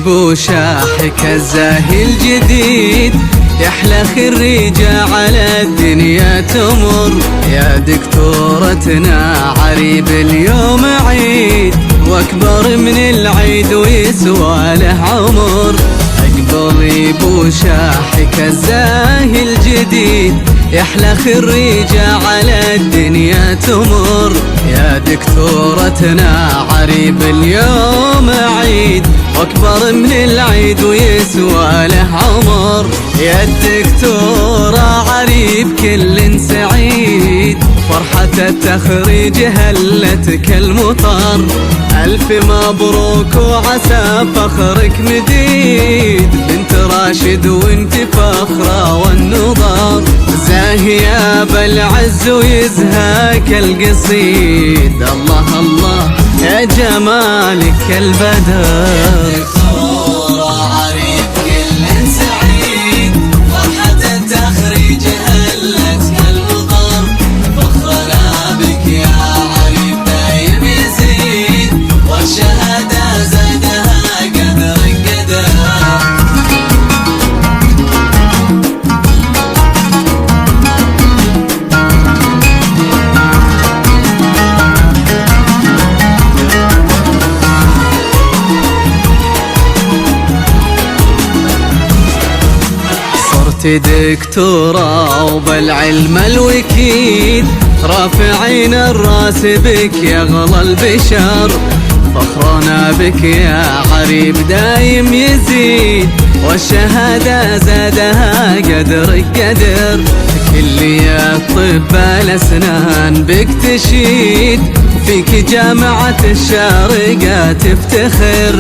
بو شاحك الزاهي الجديد، يحلى خريجة على الدنيا تمر. يا دكتورتنا عريب اليوم عيد، واكبر من العيد ويسوى له عمر. اقبلي بو شاحك الزاهي الجديد، يحلى خريجة على الدنيا تمر. يا دكتورتنا عريب اليوم عيد، واكبر من العيد ويسوى له عمر. يا الدكتورة عريب كل سعيد، فرحة التخريج هلت كالمطر. ألف مبروك وعسى فخرك مديد، بنت راشد وانت فخرة والنظر. زاهية بالعز ويزهاك القصيد، الله الله يا جمالك البدر. عريب كل سعيد، فرحة التخريج هلت كالمطر. فخرنا بك يا عريب دايم يزيد، والشهادة زادها قدر قدر. دكتورة وبالعلم الوكيد، رافعين الراس بك يا غلا البشر. فخرنا بك يا عريب دايم يزيد، والشهادة زادها قدر قدر. كلية طب الأسنان بك تشيد، وفيك جامعة الشارقة تفتخر.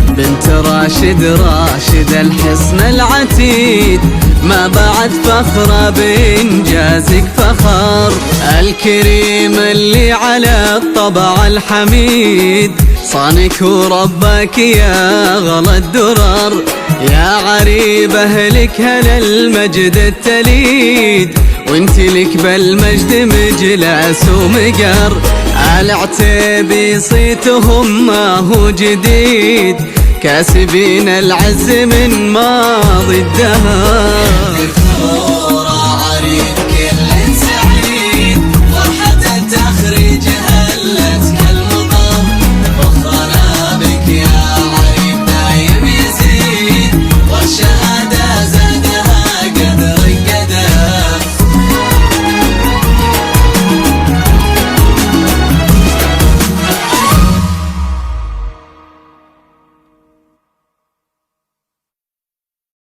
بنت راشد الحصن العتيد، ما بعد فخرة بإنجازك فخر. الكريم اللي على الطبع الحميد، صانك وربك يا غلا الدرر. يا عريب أهلك هلا المجد التليد، وانت لك بالمجد مجلس ومقر. العتيبي صيتهم ما هو جديد، كاسبين العز من ماضي الدهر.